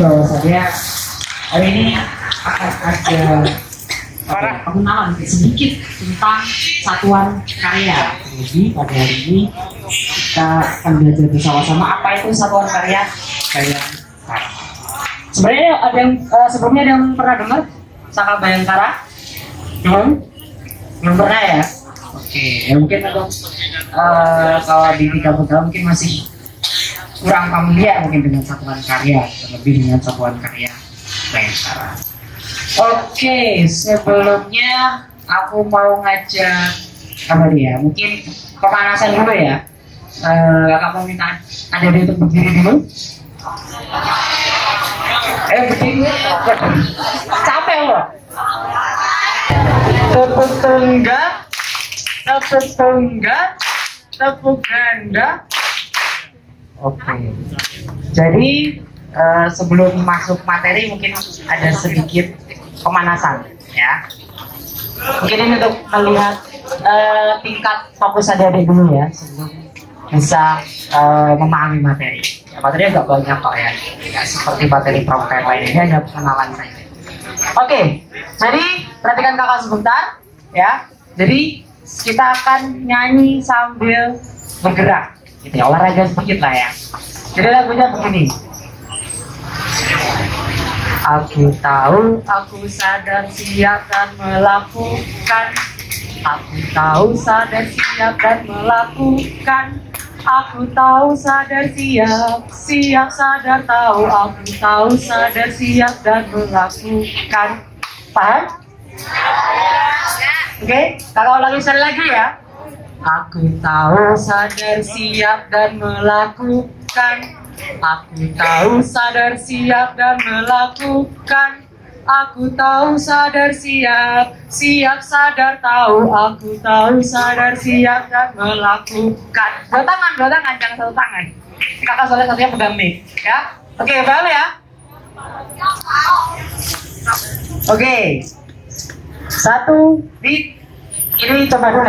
bahwasannya hari ini akan ada pengenalan sedikit tentang satuan karya. Jadi pada hari ini kita akan belajar bersama-sama apa itu satuan karya Bayangkara. Sebenarnya ada yang sebelumnya ada yang pernah dengar Saka Bayangkara? Belum pernah ya? Oke, ya mungkin untuk kalau di tiga program mungkin masih kurang familiar mungkin dengan satuan karya, terlebih dengan satuan karya Bayangkara. Oke, sebelumnya aku mau ngajak apa dia? Mungkin pemanasan dulu ya. Kakak mau minta ada untuk berdiri dulu. Berdiri. Capek loh. Tepuk tunggal, tepuk tunggal, tepuk ganda. Oke. Jadi sebelum masuk materi mungkin ada sedikit pemanasan ya. Mungkin ini untuk melihat tingkat fokus adik-adik dulu ya sebelum bisa memahami materi. Ya, materi agak banyak kok ya. Tidak seperti materi pramuka lainnya, hanya pengenalan saja. Oke, jadi perhatikan kakak sebentar ya. Jadi kita akan nyanyi sambil bergerak, gitu ya, olahraga sedikit lah ya. Jadi lagunya begini. Aku tahu, aku sadar, siap dan melakukan. Aku tahu, sadar, siap dan melakukan. Aku tahu, sadar, siap, siap, sadar, tahu. Aku tahu, sadar, siap dan melakukan. Paham? Oke, kakak ulangi sekali lagi ya. Aku tahu, sadar, siap dan melakukan. Aku tahu, sadar, siap dan melakukan. Aku tahu, sadar, siap, siap, sadar, tahu. Aku tahu, sadar, siap dan melakukan. Dua tangan, jangan satu tangan. Kakak soalnya satunya pegang mic, ya. Oke, paham ya? Oke. Satu, di ini coba dulu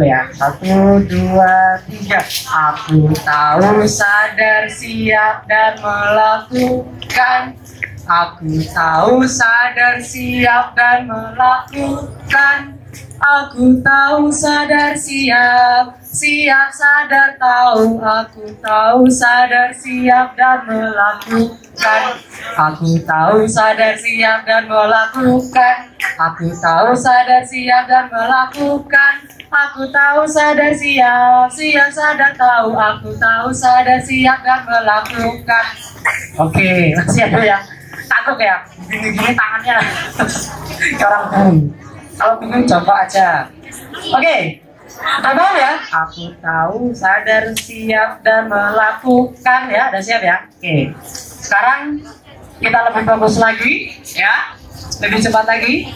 ya. 1, 2, 3. Aku tahu, sadar, siap dan melakukan. Aku tahu, sadar, siap dan melakukan. Aku tahu, sadar, siap, siap, sadar, tahu. Aku tahu, sadar, siap dan melakukan. Aku tahu, sadar, siap dan melakukan. Aku tahu, sadar, siap dan melakukan. Aku tahu, sadar, siap, siap, sadar, tahu. Aku tahu, sadar, siap dan melakukan. Oke, masih ada ya. Takut ya, gini-gini tangannya kayak orang bingung. Kalau bingung coba aja. Oke, tahu ya. Aku tahu, sadar, siap dan melakukan ya. Udah siap ya? Oke. Sekarang kita lebih bagus lagi ya, lebih cepat lagi.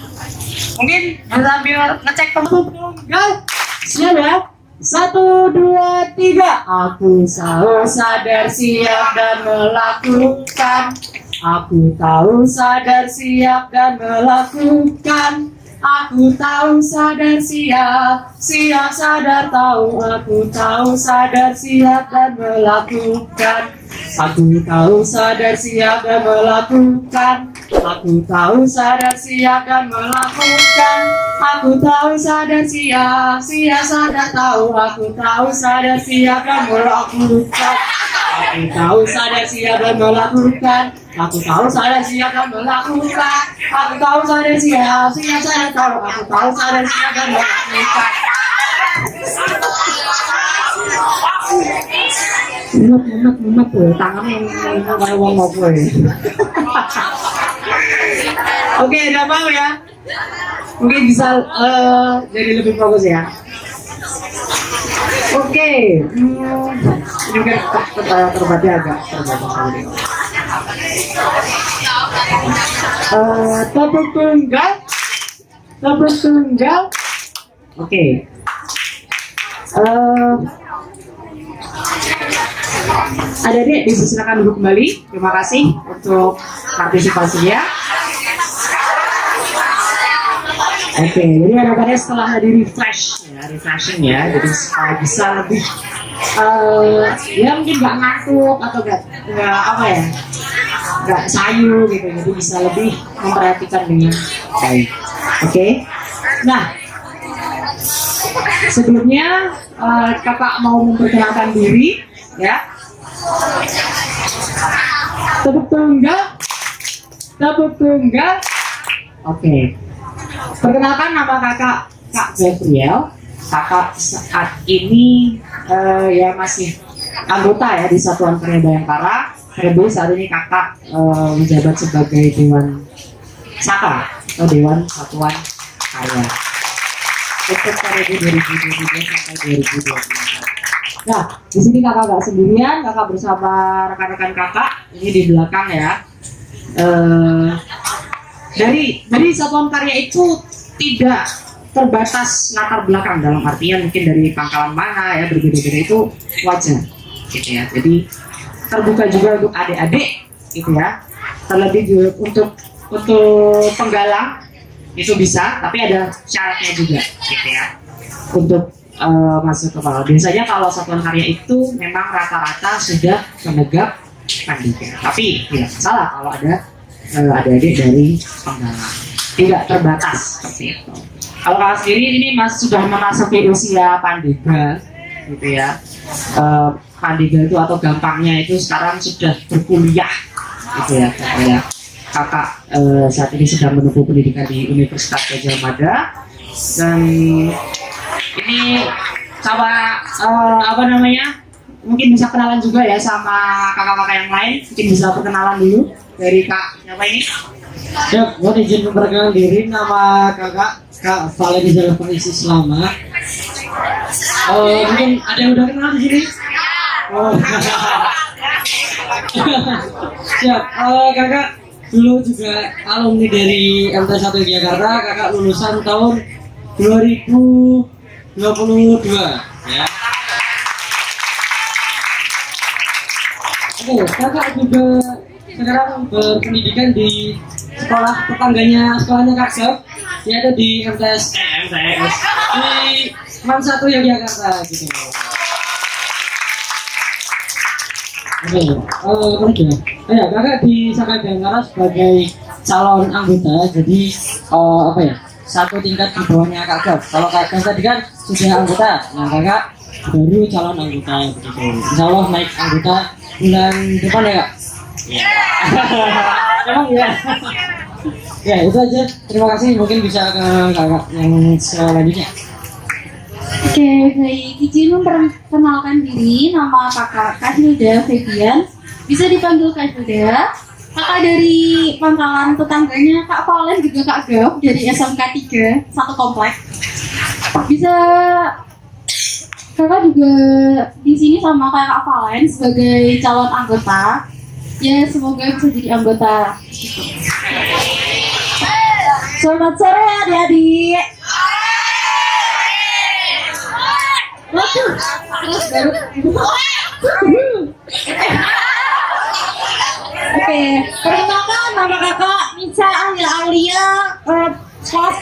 Mungkin sambil ngecek tunggal. Siap ya? 1, 2, 3. Aku tahu, sadar, siap dan melakukan. Aku tahu, sadar, siap dan melakukan. Aku tahu, sadar, siap, siap, sadar, tahu. Aku tahu, sadar, siap dan melakukan. Aku tahu, sadar, siap dan melakukan. Aku tahu, sadar, siap dan melakukan. Aku tahu, sadar, siap, siap, sadar, tahu. Aku tahu, sadar, siap dan melakukan. Aku tahu, sadar, siap dan melakukan. Aku tahu, sadar, siap dan melakukan. Aku tahu, sadar, siap, siap, sadar, tahu. Aku tahu, sadar, siap dan melakukan. Mumet tuh, tangannya kayak wong apa ya. Oke, udah mau ya. Mungkin bisa jadi lebih fokus ya. Oke, ini kan terbatnya agak terbatas. Tepuk tunggal, tepuk tunggal. Oke. Adik-adik dipersilakan duduk kembali. Terima kasih untuk partisipasinya. Oke, jadi harapannya setelah di refresh ya, refreshing ya, jadi bisa lebih ya mungkin nggak ngantuk atau nggak apa ya, nggak sayu gitu, jadi bisa lebih memperhatikan dengan baik. Oke. Nah, sebelumnya kakak mau memperkenalkan diri, ya. Tepuk tunggal. Oke. Perkenalkan, nama kakak Kak Gabriel. Kakak saat ini ya masih anggota ya di Satuan Karya Bayangkara. Terlebih saat ini kakak menjabat sebagai Dewan Saka atau Dewan Satuan Karya untuk periode 2022 sampai 2024. Nah, di sini kakak gak sendirian, kakak bersama rekan-rekan kakak ini di belakang ya. Dari Satuan Karya itu tidak terbatas latar belakang, dalam artian mungkin dari pangkalan mana ya, berbeda-beda itu wajar gitu ya. Jadi terbuka juga untuk adik-adik gitu ya. Terlebih juga untuk penggalang itu bisa, tapi ada syaratnya juga gitu ya untuk masuk ke bawah. Biasanya kalau Satuan Karya itu memang rata-rata sudah menegak pandega, tapi tidak salah kalau ada adik-adik dari penggalang, tidak terbatas seperti itu. Kalau kakak sendiri ini sudah memasuki usia pandega gitu ya. Pandega itu atau gampangnya itu sekarang sudah berkuliah gitu ya. Kayak kakak saat ini sedang menempuh pendidikan di Universitas Gadjah Mada, dan ini sama mungkin bisa kenalan juga ya sama kakak-kakak yang lain. Mungkin bisa perkenalan dulu dari kak siapa ini? Siap, mohon izin memperkenalkan diri. Nama kakak Kak Valen Izal Isis Lama. Mungkin ada yang udah kenal di sini? Oh. Siap, kakak dulu juga alumni dari MT1 Jakarta. Kakak lulusan tahun 2022 ya. Oke, kakak juga sekarang berpendidikan di sekolahnya Kak Gaf, yaitu di MTS di MAN 1 Yogyakarta gitu. Oke, ya kakak di Saka Bayangkara sebagai calon anggota, jadi satu tingkat di bawahnya Kak Gaf. Kalau Kak Gaf tadi kan sudah anggota, nah kakak baru calon anggota begitu. Insya Allah naik anggota bulan depan ya Kak. Emang ya. Ya itu aja. Terima kasih. Mungkin bisa ke kakak yang selanjutnya. Oke, baik. Izin memperkenalkan diri. Nama kakak Kak Hilda Febian. Bisa dipanggil Kak Hilda. Kakak dari pangkalan tetangganya Kak Valen juga Kak Gaf dari SMK 3 satu komplek. Bisa kakak juga di sini sama kayak Kak Valen sebagai calon anggota. Ya, semoga bisa jadi anggota. Selamat sore adik-adik. Oke, perkenalkan nama kakak Nisa Aulia.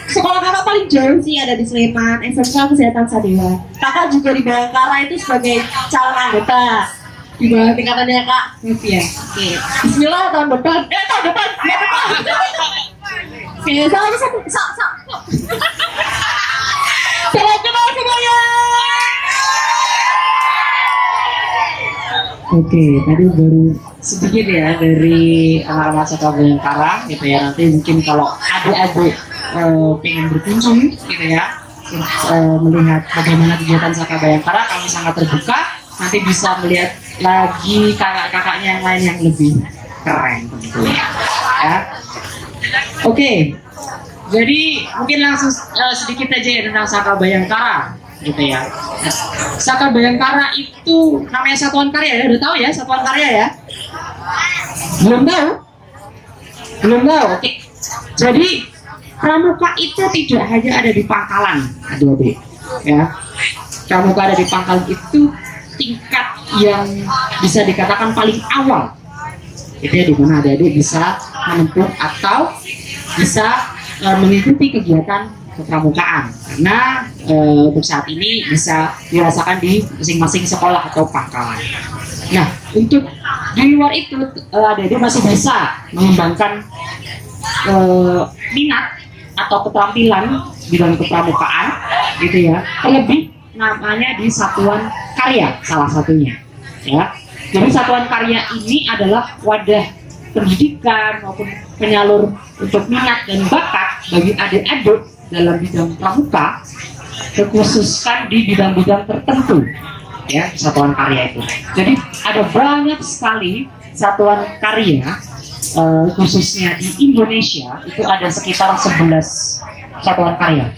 Sekolah kakak paling jauh sih ada di Sleman, SMK Kesehatan Sadewa. Kakak juga di Bayangkara itu sebagai calon anggota. Di bawah tingkatannya Kak Novia. Oke, bismillah tahun depan. Tahun depan. Oke, salam satu. Salam kenal semuanya. Oke, tadi baru sedikit ya dari anak-anak Saka Bayangkara gitu ya. Nanti mungkin kalau adik-adik pengen berkunjung gitu ya, melihat bagaimana kegiatan Saka Bayangkara, kami sangat terbuka. Nanti bisa melihat lagi kakak-kakaknya yang lain yang lebih keren tentunya ya. Oke, jadi mungkin langsung sedikit aja ya tentang Saka Bayangkara gitu ya. Saka Bayangkara itu namanya Satuan Karya ya, udah tahu ya Satuan Karya ya? Belum tahu? Oke. Jadi pramuka itu tidak hanya ada di pangkalan, adik-adik ya. Pramuka ada di pangkalan itu tingkat yang bisa dikatakan paling awal. Itu ya, dimana adik-adik bisa menempuh atau bisa mengikuti kegiatan kepramukaan, karena untuk saat ini bisa dirasakan di masing-masing sekolah atau pangkalan. Nah, untuk Di luar itu adik-adik masih bisa mengembangkan minat atau keterampilan bidang kepramukaan gitu ya, terlebih namanya di satuan karya salah satunya ya. Jadi satuan karya ini adalah wadah pendidikan maupun penyalur untuk minat dan bakat bagi adik-adik dalam bidang pramuka, terkhususkan di bidang-bidang tertentu ya, satuan karya itu. Jadi ada banyak sekali satuan karya khususnya di Indonesia, itu ada sekitar 11 satuan karya,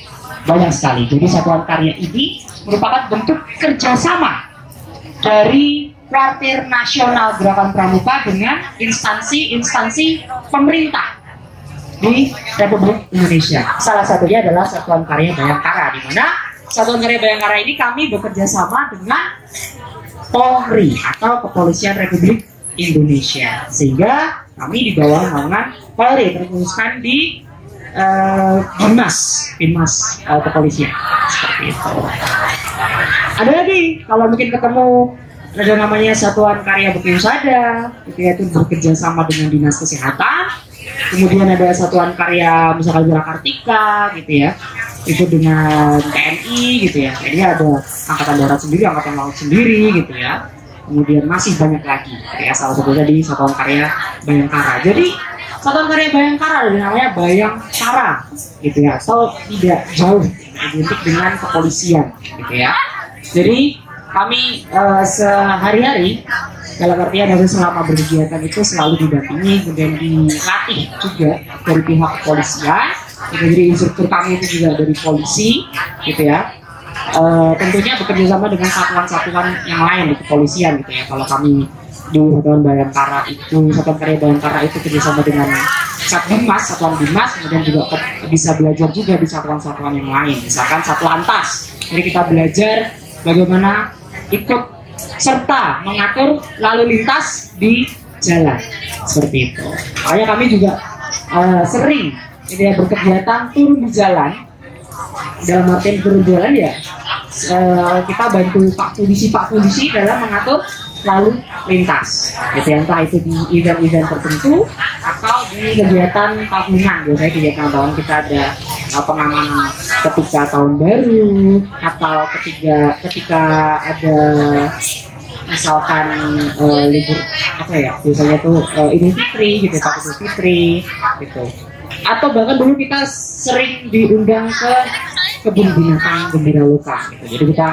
banyak sekali. Jadi satuan karya ini merupakan bentuk kerjasama dari Kuartir Nasional Gerakan Pramuka dengan instansi-instansi pemerintah di Republik Indonesia. Salah satunya adalah Satuan Karya Bayangkara, di mana Satuan Karya Bayangkara ini kami bekerja sama dengan Polri atau Kepolisian Republik Indonesia, sehingga kami di bawah naungan Polri, terkhususkan di Binmas Kepolisian, seperti itu. Ada lagi kalau mungkin ketemu ada namanya Satuan Karya Bukti Usada, itu bekerja sama dengan Dinas Kesehatan. Kemudian ada Satuan Karya misalkan Kartika gitu ya, itu dengan TNI gitu ya. Jadi ada Angkatan Darat sendiri, Angkatan Laut sendiri gitu ya. Kemudian masih banyak lagi gitu ya, salah satunya di Satuan Karya Bayangkara. Jadi Satuan Karya Bayangkara namanya Bayangkara gitu ya, atau tidak jauh identik dengan kepolisian gitu ya. Jadi kami sehari-hari dalam artian dari selama berkegiatan itu selalu didampingi dan dilatih juga dari pihak kepolisian. Jadi instruktur kami itu juga dari polisi gitu ya. Tentunya bekerja sama dengan satuan-satuan yang lain di kepolisian gitu ya. Kalau kami di Satuan Bayangkara itu, Satuan Karya Bayangkara itu kerjasama dengan Satuan Binmas, kemudian juga bisa belajar juga di satuan-satuan yang lain. Misalkan Satlantas, jadi kita belajar bagaimana ikut serta mengatur lalu lintas di jalan, seperti itu. Makanya kami juga sering jadi berkegiatan turun di jalan. Dalam artian turun jalan ya, kita bantu Pak Polisi dalam mengatur lalu lintas, gitu, entah itu di event-event tertentu atau di kegiatan tahunan. Biasanya kegiatan tahunan kita ada pengamanan ketika tahun baru atau ketika ada misalkan libur apa ya, biasanya tuh Idul Fitri gitu, Idul Fitri gitu. Atau bahkan dulu kita sering diundang ke kebun binatang Gembira Loka gitu. Jadi kita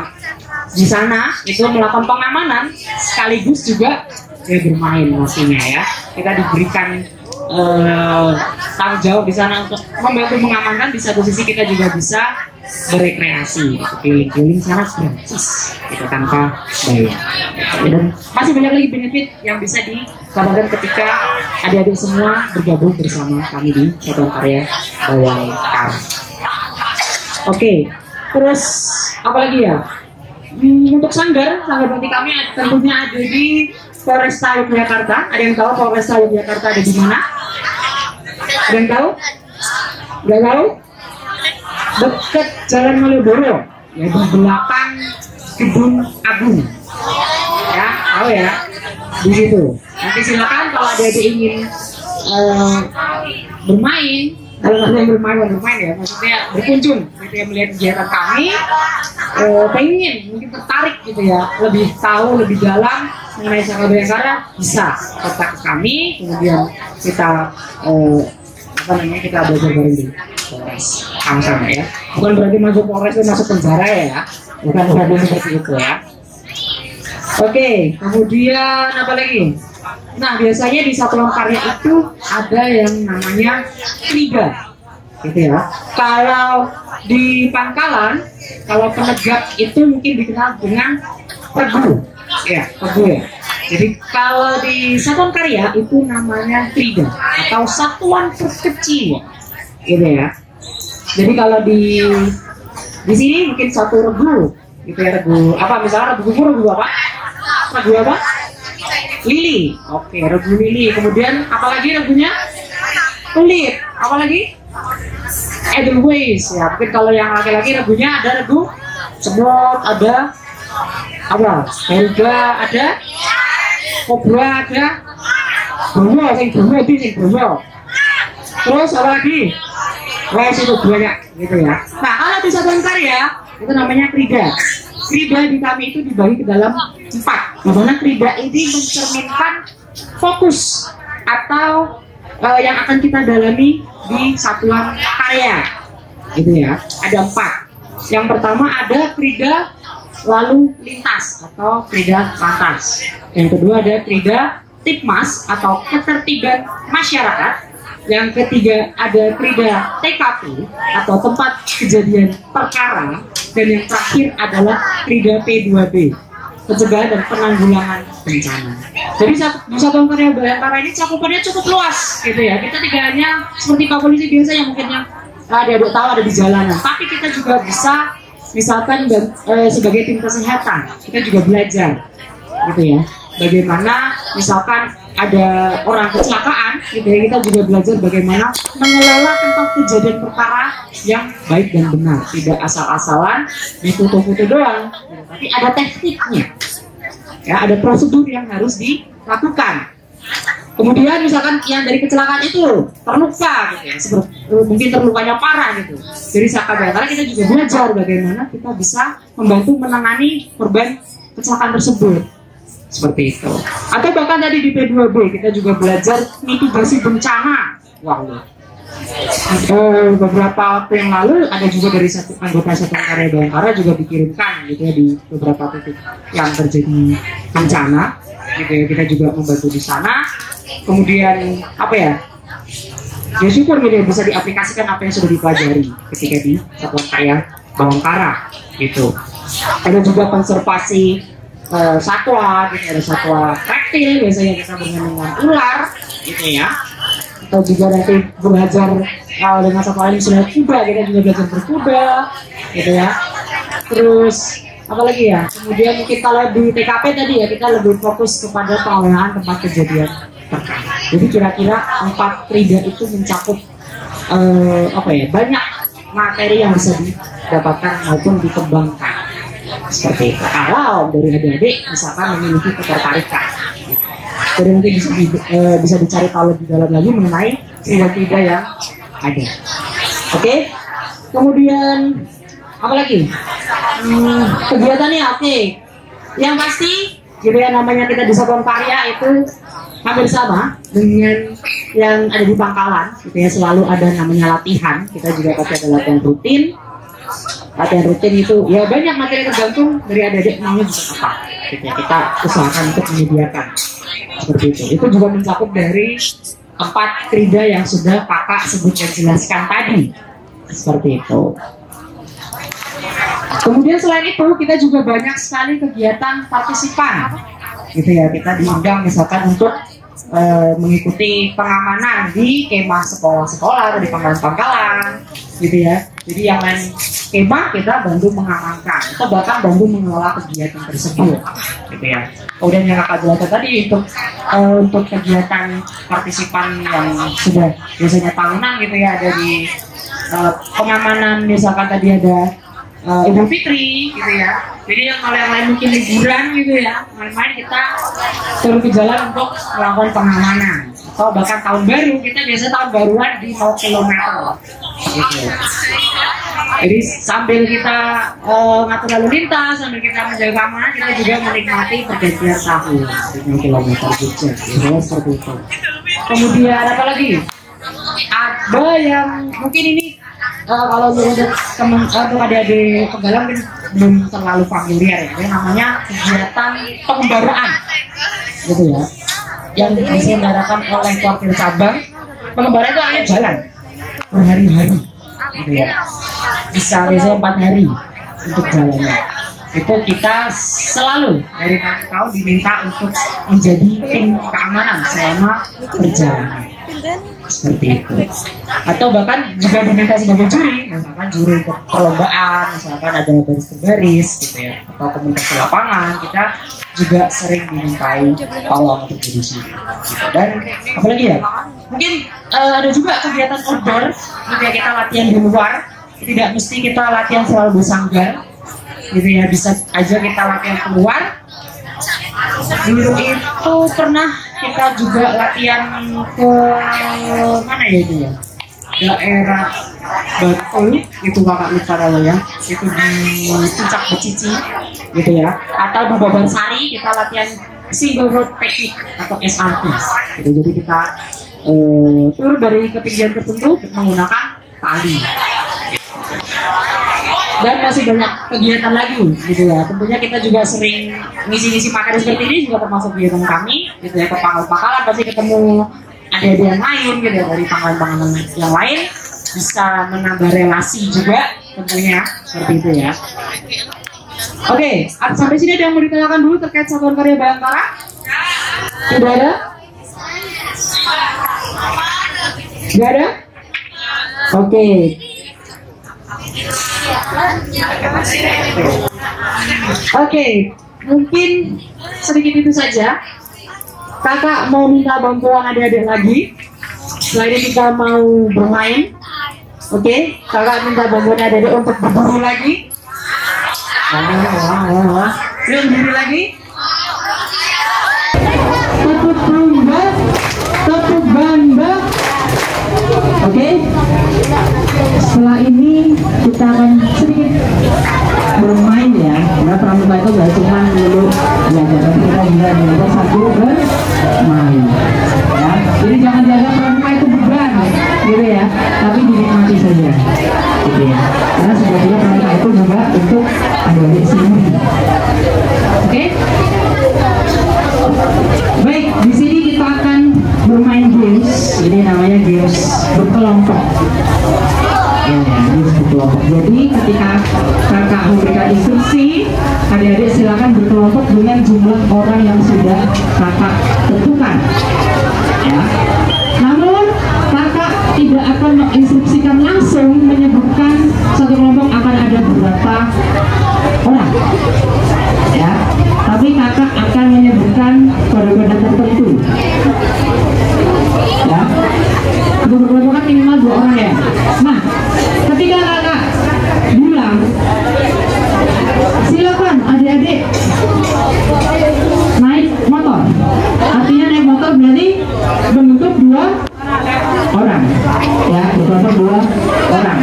di sana itu melakukan pengamanan sekaligus juga bermain pastinya ya. Kita diberikan tanggung jawab di sana untuk membantu mengamankan, di satu sisi kita juga bisa berekreasi gitu. Keliling sana gratis gitu, tanpa bayar gitu. Dan masih banyak lagi benefit yang bisa didapatkan ketika adik-adik semua bergabung bersama kami di Satuan Karya Bayangkara. Oke, terus apa lagi ya? Untuk sanggar bakti kami tentunya ada di Polresta Yogyakarta. Ada yang tahu Polresta Yogyakarta ada di mana? Ada yang tahu? Nggak tahu? Dekat Jalan Malioboro, ya, di belakang Gedung Agung. Ya, tahu ya? Di situ. Nanti silakan kalau ada ingin bermain. Kalau kalian bermain ya, maksudnya berkunjung gitu ya, melihat kegiatan kami, pengen mungkin tertarik gitu ya, lebih tahu lebih dalam mengenai Sanggar Bayangkara, bisa kontak kami, kemudian kita kita belajar bareng di Polres sama-sama ya. Bukan berarti masuk Polres itu masuk penjara ya, bukan berarti seperti itu ya. Oke, kemudian apa lagi? Nah, biasanya di satuan karya itu ada yang namanya liga, gitu ya. Kalau di Pangkalan, kalau penegak itu mungkin dikenal dengan Pegu, ya, Pegu ya. Jadi kalau di satuan karya itu namanya liga atau satuan terkecil, gitu ya. Jadi kalau di sini mungkin satu regu, gitu ya, regu apa? Misalnya regu apa? Regu apa? Lili, oke, regu lili. Kemudian apalagi regunya? Kulit. Apalagi? Edelweiss ya. Mungkin kalau yang laki-laki regunya ada regu semut, ada apa? Helga, ada kobra ada, bonyo, sing bonyo di sing bonyo. Terus apa lagi? Wes itu banyak gitu ya. Nah kalau di satuan karya itu namanya krida. Krida di kami itu dibagi ke dalam 4. Di mana krida ini mencerminkan fokus atau yang akan kita dalami di satuan karya, gitu ya. Ada 4. Yang pertama ada krida lalu lintas atau krida lantas. Yang kedua ada krida tipmas atau ketertiban masyarakat. Yang ketiga ada krida TKP atau tempat kejadian perkara. Dan yang terakhir adalah krida P2B, pencegahan dan penanggulangan bencana. Jadi di satuan karya Bayangkara ini cakupannya cukup luas gitu ya. Kita tidak hanya seperti Pak Polisi biasa yang mungkin yang adik-adik tahu ada di jalanan, tapi kita juga bisa misalkan sebagai tim kesehatan kita juga belajar gitu ya. Bagaimana misalkan ada orang kecelakaan gitu ya, kita juga belajar bagaimana mengelola tempat kejadian perkara yang baik dan benar, tidak asal-asalan ditutup-tutup doang, tapi ada tekniknya ya, ada prosedur yang harus dilakukan. Kemudian misalkan yang dari kecelakaan itu terluka gitu ya, seperti mungkin terlukanya parah gitu, dari Saka Bayangkara kita juga belajar bagaimana kita bisa membantu menangani korban kecelakaan tersebut, seperti itu. Atau bahkan tadi di P2B kita juga belajar mitigasi bencana. Wow. Beberapa waktu yang lalu ada juga dari anggota satuan karya Bayangkara juga dikirimkan gitu ya di beberapa titik yang terjadi bencana gitu ya, kita juga membantu di sana. Kemudian apa ya, ya syukur gitu ya, bisa diaplikasikan apa yang sudah dipelajari ketika di satuan karya Bayangkara gitu. Ada juga konservasi satwa gitu, ada satwa reptil biasanya kita dengan ular gitu ya. Atau juga nanti belajar dengan satwa lain misalnya kuda, kita juga belajar berkuda gitu ya. Terus apalagi ya, kemudian mungkin kalau di TKP tadi ya kita lebih fokus kepada pengelolaan tempat kejadian perkara. Jadi kira-kira 4 krida itu mencakup apa ya, banyak materi yang bisa didapatkan maupun dikembangkan seperti itu. Kalau dari adik-adik misalkan memiliki ketertarikan, jadi nanti bisa dicari tahu lebih dalam lagi mengenai krida-krida yang ada. Oke. Kemudian apa lagi? Kegiatannya oke. Yang pasti gitu ya, namanya kita di satuan karya itu hampir sama dengan yang ada di Pangkalan gitu ya, selalu ada namanya latihan. Kita juga pasti ada latihan rutin. Latihan rutin itu ya banyak materi tergantung dari adik-adik maunya juga apa gitu ya, kita usahakan untuk menyediakan seperti itu. Itu juga mencakup dari 4 krida yang sudah kakak sebut dan jelaskan tadi, seperti itu. Kemudian selain itu kita juga banyak sekali kegiatan partisipan gitu ya, kita diundang misalkan untuk mengikuti pengamanan di kemah sekolah-sekolah atau di Pangkalan gitu ya. Jadi yang lain kemah kita bantu mengamankan atau bahkan bantu mengelola kegiatan tersebut gitu ya. Kemudian yang kakak jelaskan tadi untuk kegiatan partisipan yang sudah biasanya tahunan gitu ya, ada di pengamanan misalkan tadi ada Idul Fitri gitu ya. Jadi yang kalau yang lain mungkin liburan gitu ya, main-main kita turun ke jalan untuk melakukan pengamanan. Atau bahkan tahun baru, kita biasa tahun baruan di 0 km gitu. Jadi sambil kita ngatur lalu lintas, sambil kita menjaga keamanan, kita juga menikmati pergantian tahun di 0 km juga gitu, seperti itu. Kemudian apa lagi? Ada yang mungkin ini kalau untuk teman atau adik-adik penggalang belum terlalu familiar ya, namanya kegiatan pengembaraan gitu ya, yang diselenggarakan oleh Korwil Cabang. Pengembaraan itu hanya jalan berhari-hari gitu ya, bisa biasanya 4 hari untuk jalannya. Itu kita selalu dari tahun diminta untuk menjadi tim keamanan selama perjalanan seperti itu. Atau bahkan juga diminta sebagai juri, misalkan juri untuk perlombaan, misalkan ada baris berbaris gitu ya, atau komunikasi lapangan, kita juga sering dimintai tolong untuk jadi juri gitu. Dan apalagi ya, mungkin ada juga kegiatan outdoor gitu ya, kita latihan di luar, tidak mesti kita latihan selalu bersanggar gitu ya, bisa aja kita latihan keluar Dulu itu pernah kita juga latihan ke mana ya itu ya? Daerah Bantul itu kakak lupa kalau ya, itu di Puncak Becici gitu ya, atau di Babansari kita latihan single road technique atau SRT gitu. Jadi kita turun dari ketinggian tertentu menggunakan tali. Dan masih banyak kegiatan lagi gitu ya. Tentunya kita juga sering ngisi-ngisi materi seperti ini juga termasuk kegiatan kami gitu ya. Ke pangkal-pangkalan pasti ketemu adik-adik yang lain gitu ya, dari pangkalan-pangkalan yang lain, bisa menambah relasi juga tentunya seperti itu ya. Oke, sampai sini ada yang mau ditanyakan dulu terkait Satuan Karya Bayangkara? Tidak ada? Tidak ada? Oke. Oke, mungkin sedikit itu saja. Kakak mau minta bantuan adik-adik lagi. Setelah ini kita mau bermain. Oke, kakak minta bantuan adik-adik untuk berburu lagi. Yuk berdiri lagi. Tepuk rumba, tepuk banda. Oke. Setelah ini kita akan sedikit bermain ya. Karena pramuka itu gak cuma dulu belajar, tapi kita juga belajar sambil bermain. Ya. Jadi jangan jaga pramuka itu beban, gitu ya. Tapi dinikmati saja, gitu ya. Karena sebetulnya pramuka itu juga untuk adik-adik sini. Oke. Baik, di sini kita akan bermain games. Ini namanya games berkelompok. Ya, games berkelompok. Jadi ketika kakak memberikan instruksi, adik-adik silakan berkelompok dengan jumlah orang yang sudah kakak tentukan. Ya. Namun kakak tidak akan menginstruksikan langsung menyebutkan satu kelompok akan ada berapa orang. Ya. Tapi kakak akan menyebutkan kode-kode tertentu. Ya, untuk berkelompok kan minimal 2 orang ya. Nah, ketika kakak bilang silakan adik-adik naik motor, artinya naik motor berarti membentuk 2 orang, ya, berkelompok 2 orang.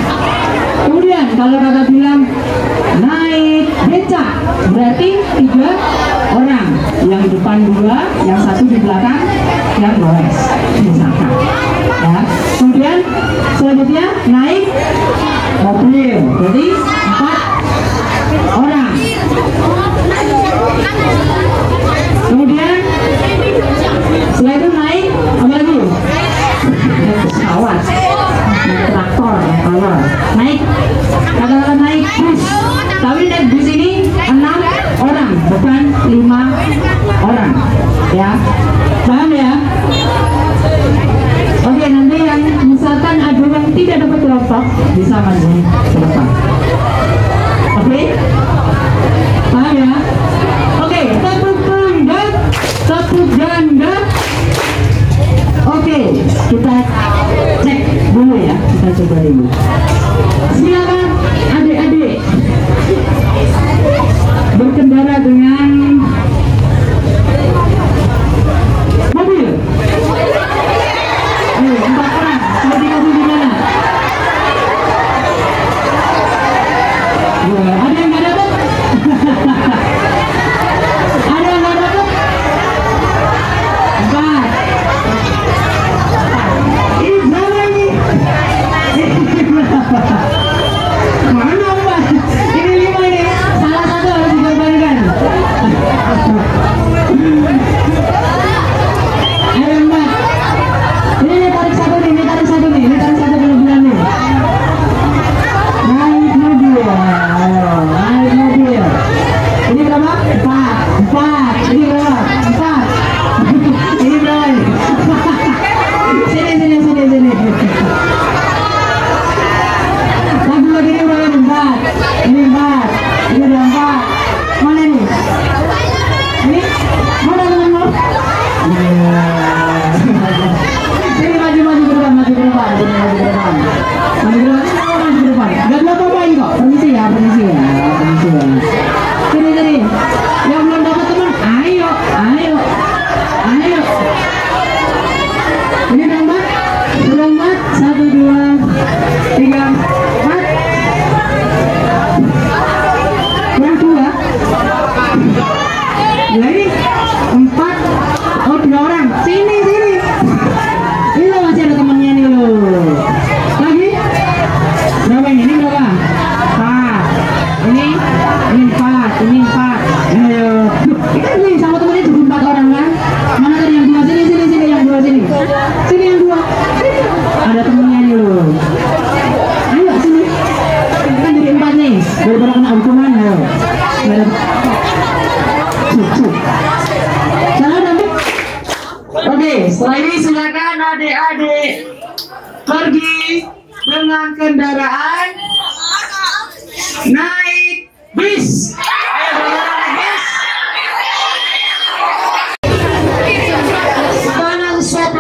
Kemudian kalau kakak bilang naik becak berarti 3 orang, yang depan 2, yang 1 di belakang, yang goes misalkan ya. Kemudian selanjutnya naik mobil berarti 4 orang. Kemudian setelah itu naik apa lagi? Pesawat, traktor, naik katakan naik bus, tapi naik bus ini 6 orang bukan 5 orang ya, paham ya? Oke, nanti yang misalkan ada yang tidak dapat kelompok bisa maju ke depan. Oke, paham ya? Oke, tepuk ganda, tepuk ganda. Oke, kita cek dulu ya, kita coba dulu. Silakan adik-adik berkendara dengan mobil. Ayo, 4 orang, sudah dikasih di mana? Ya, ada yang nggak dapat? Ada yang nggak dapat? 4. Ini berapa ini? Mana Mbak? Ini 5 ini. Salah satu harus dikorbankan. Ayo Mbak. Ini tarik satu nih, ini tarik satu nih, ini tarik satu kelebihan nih. Naik mobil. Ayo, naik mobil. Ini berapa? 4. Ini berapa? 4. Ini berapa ini? Sini. Lagu lagi ini berapa? 4. Ini 4. Ini udah 4. Mana nih? Ini? Mana teman-teman? Sini maju ke depan. Maju ke depan. Gak mau apa-apain kok. Permisi ya. Sini. Yang belum dapat teman, ayo. Nah ini 4. Oh 2 orang. Sini. Ini loh masih ada temennya nih loh. Lagi? Berapa ini? Ini berapa? 4. Ini 4. Ini 4. Ayo. Kita nih sama temennya juga 4 orang kan? Mana tadi yang 2? Sini yang 2 sini. Sini yang 2. Ada temennya nih loh. Ayo sini. Kan jadi 4 nih. Daripada kena hukuman. Ayo. Jangan nanti. Oke, setelah ini silakan adik-adik pergi dengan kendaraan naik bis. Ayo naik bis. Kanan 1,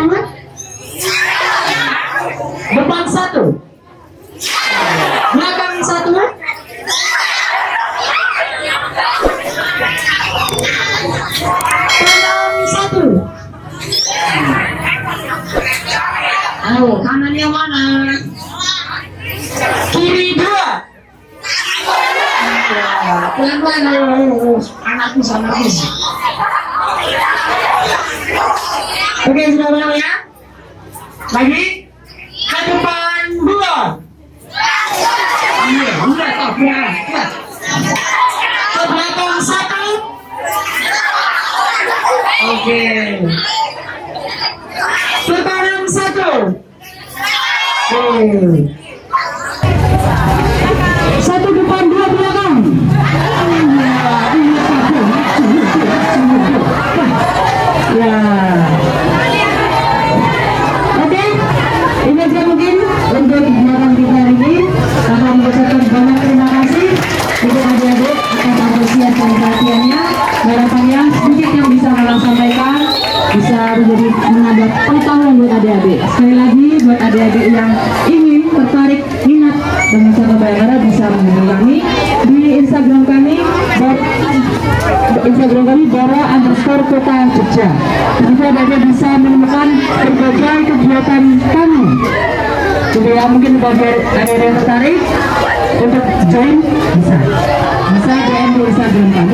depan 1, belakang 1. Ayo, kanannya mana? Kiri 2. Pelan-pelan, ayo. Anakku sama aku. Oke, sudah benar ya? Lagi? Ke depan 2. Ayo, udah, stop. Ke belakang 1. Oke. Ke kanan 1. Oke. 1 depan 2 belakang. Ya. Oke. Ini aja mungkin untuk kegiatan kita hari ini. Kami mengucapkan banyak terima kasih untuk adik-adik atas antusias dan perhatiannya. Harapannya sedikit yang bisa Malang sampaikan bisa menjadi menambah pengetahuan buat adik-adik. Sekali lagi buat adik-adik yang ingin tertarik minat dengan wisata Bayangkara bisa menghubungi kami di Instagram kami @bara_kota Jogja. Jadi adik-adik bisa menemukan berbagai kegiatan kami. Jadi ya mungkin bagi adik-adik yang tertarik untuk join bisa DM di Instagram kami.